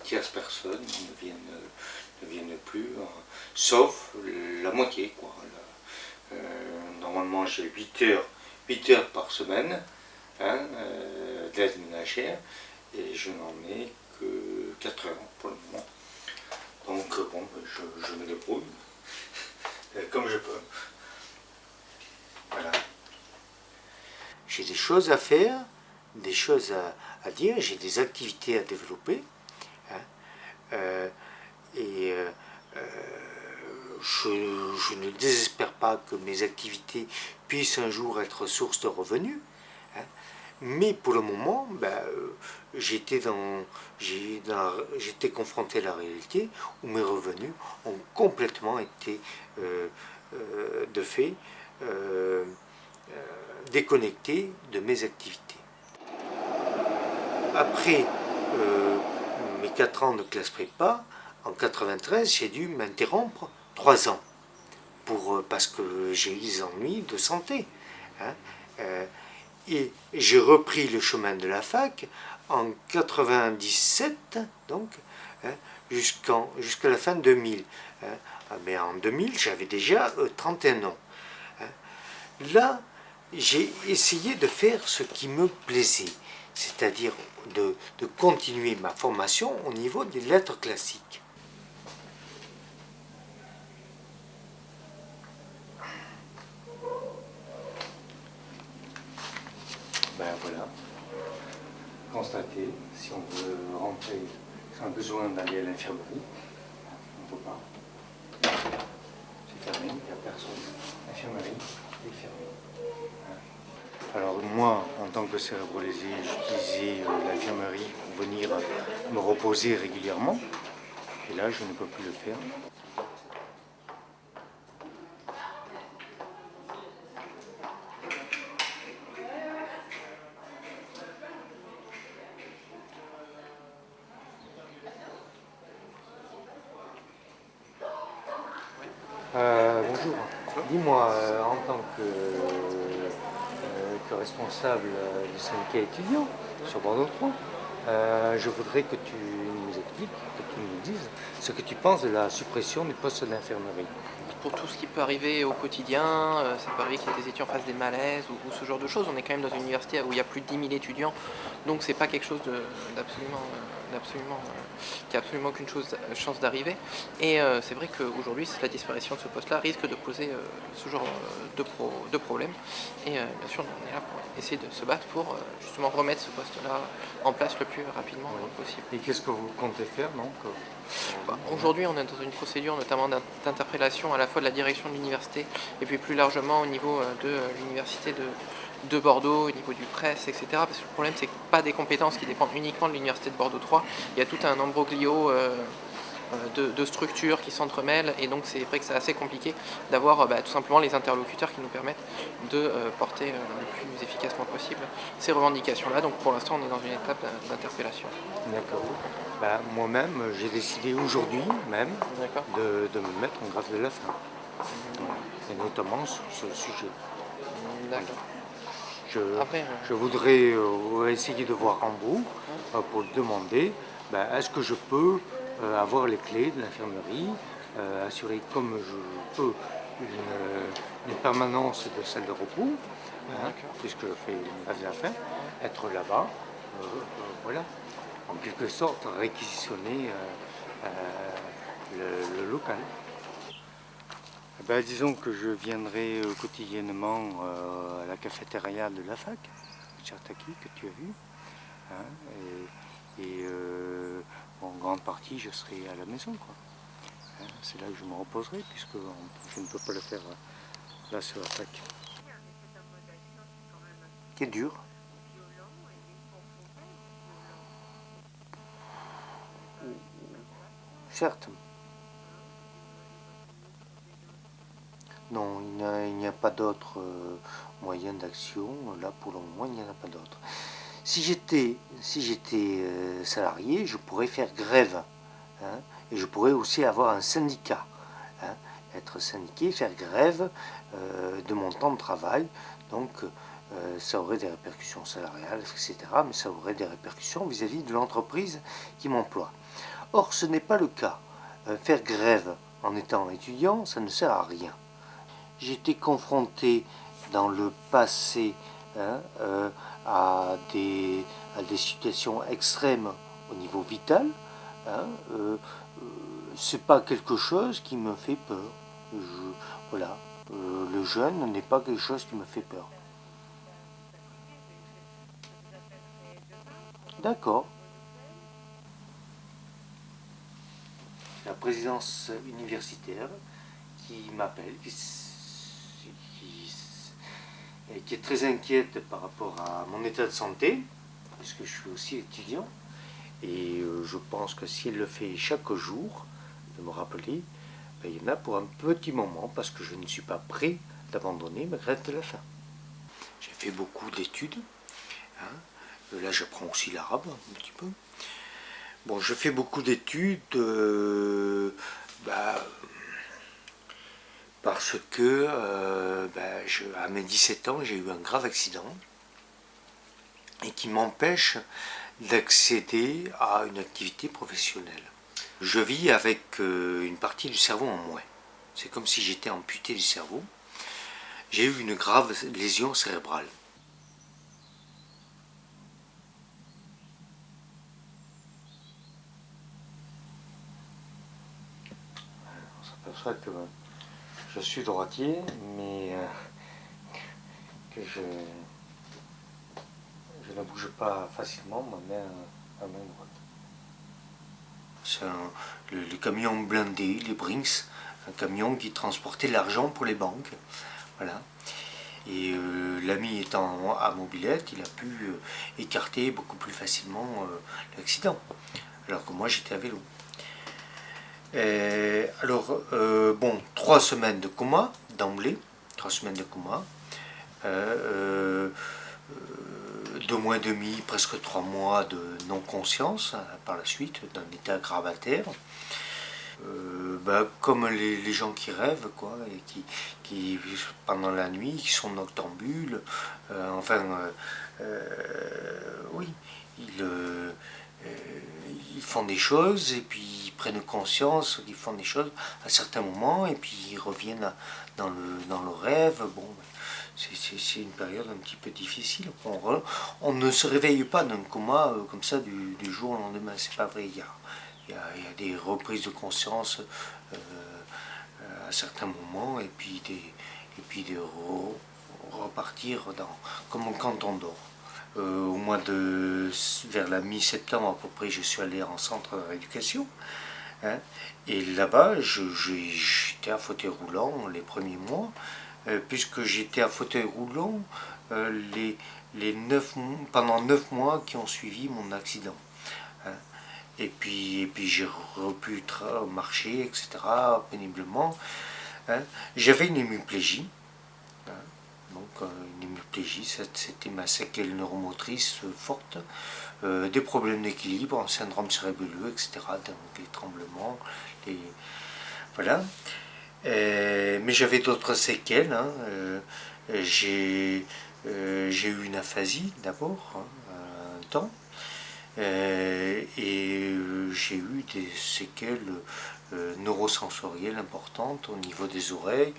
tierces personnes ne viennent plus, sauf la moitié, quoi. Normalement, j'ai 8 heures par semaine, hein, d'aide ménagère, et je n'en ai que 4 heures pour le moment. Donc, bon, je me débrouille comme je peux. Voilà. J'ai des choses à faire, des choses à dire, j'ai des activités à développer, hein, je ne désespère pas que mes activités puissent un jour être source de revenus, hein, mais pour le moment, j'étais confronté à la réalité où mes revenus ont complètement été de fait déconnectés de mes activités. Après mes 4 ans de classe prépa, en 93, j'ai dû m'interrompre 3 ans parce que j'ai eu des ennuis de santé, hein. Et j'ai repris le chemin de la fac en 97, donc, hein, jusqu'à la fin 2000. Hein. Mais en 2000, j'avais déjà 31 ans. Hein. Là, j'ai essayé de faire ce qui me plaisait, c'est-à-dire de continuer ma formation au niveau des lettres classiques. Ben voilà, constater si on veut rentrer, si on a besoin d'aller à l'infirmerie, on ne peut pas. C'est fermé, il n'y a personne. L'infirmerie est fermée. Alors moi, en tant que cérébrolésé, j'utilisais l'infirmerie pour venir me reposer régulièrement. Et là, je ne peux plus le faire. Bonjour. Dis-moi, en tant que responsable du syndicat étudiant sur Bordeaux 3, je voudrais que tu nous expliques, que tu nous dises ce que tu penses de la suppression du poste d'infirmerie. Pour tout ce qui peut arriver au quotidien, ça peut arriver que des étudiants fassent des malaises ou ce genre de choses. On est quand même dans une université où il y a plus de 10 000 étudiants, donc c'est pas quelque chose qui a absolument aucune chance d'arriver. Et c'est vrai qu'aujourd'hui, la disparition de ce poste-là risque de poser ce genre de problème. Et bien sûr, on est là pour essayer de se battre pour justement remettre ce poste-là en place le plus rapidement possible. Et qu'est-ce que vous comptez faire donc? Aujourd'hui, on est dans une procédure notamment d'interpellation à la fois de la direction de l'université et puis plus largement au niveau de l'université de Bordeaux, au niveau du presse, etc. Parce que le problème, c'est que pas des compétences qui dépendent uniquement de l'université de Bordeaux 3. Il y a tout un ambroglio de structures qui s'entremêlent, et donc c'est vrai que c'est assez compliqué d'avoir tout simplement les interlocuteurs qui nous permettent de porter le plus efficacement possible ces revendications-là. Donc pour l'instant, on est dans une étape d'interpellation. D'accord. Moi-même, j'ai décidé aujourd'hui même de me mettre en grève de la faim, et notamment sur ce sujet. D'accord. Je voudrais essayer de voir en vous pour demander est-ce que je peux avoir les clés de l'infirmerie, assurer comme je peux une permanence de salle de repos, puisque je fais une grève de la faim, être là-bas, voilà, en quelque sorte réquisitionner le local. Disons que je viendrai quotidiennement à la cafétéria de la fac, Chertaki, que tu as vu, hein, et en grande partie je serai à la maison, quoi. Hein, c'est là que je me reposerai, puisque je ne peux pas le faire là sur la fac. Qui est dur. Certes. Non, il n'y a pas d'autre moyen d'action. Là, pour le moment, il n'y en a pas d'autre. Si j'étais salarié, je pourrais faire grève. Hein, et je pourrais aussi avoir un syndicat. Hein, être syndiqué, faire grève de mon temps de travail. Donc, ça aurait des répercussions salariales, etc. Mais ça aurait des répercussions vis-à-vis de l'entreprise qui m'emploie. Or, ce n'est pas le cas. Faire grève en étant étudiant, ça ne sert à rien. J'ai été confronté dans le passé à des situations extrêmes au niveau vital. C'est pas quelque chose qui me fait peur. Voilà, le jeune n'est pas quelque chose qui me fait peur. D'accord. La présidence universitaire qui m'appelle, qui est très inquiète par rapport à mon état de santé, puisque je suis aussi étudiant. Et je pense que si elle le fait chaque jour, de me rappeler, ben, il y en a pour un petit moment, parce que je ne suis pas prêt d'abandonner ma grève de la faim. J'ai fait beaucoup d'études. Là, j'apprends aussi l'arabe un petit peu. Bon, je fais beaucoup d'études parce que à mes 17 ans, j'ai eu un grave accident et qui m'empêche d'accéder à une activité professionnelle. Je vis avec une partie du cerveau en moins. C'est comme si j'étais amputé du cerveau. J'ai eu une grave lésion cérébrale. On s'aperçoit que je suis droitier, mais que je ne bouge pas facilement ma main droite. C'est le camion blindé, les Brinks, un camion qui transportait l'argent pour les banques. Voilà. Et l'ami étant à mobilette, il a pu écarter beaucoup plus facilement l'accident, alors que moi j'étais à vélo. Alors, 3 semaines de coma, d'emblée, 3 semaines de coma, 2 mois et demi, presque 3 mois de non-conscience par la suite, d'un état gravataire. Comme les gens qui rêvent, quoi, et qui pendant la nuit, qui sont noctambules, oui, ils font des choses et puis ils prennent conscience qu'ils font des choses à certains moments et puis ils reviennent dans le rêve. Bon, c'est une période un petit peu difficile. On ne se réveille pas d'un coma comme ça du jour au lendemain, c'est pas vrai. Il y a des reprises de conscience à certains moments et puis de repartir comme quand on dort. Vers la mi-septembre à peu près, je suis allé en centre de rééducation. Et là-bas, j'étais à fauteuil roulant les premiers mois, puisque j'étais à fauteuil roulant pendant 9 mois qui ont suivi mon accident. Et puis j'ai pu marcher, etc., péniblement. J'avais une hémiplégie. Donc une hémiplégie, c'était ma séquelle neuromotrice forte, des problèmes d'équilibre, un syndrome cérébelleux, etc., donc les tremblements, voilà. Mais j'avais d'autres séquelles. J'ai eu une aphasie d'abord, un temps. J'ai eu des séquelles neurosensorielles importantes au niveau des oreilles,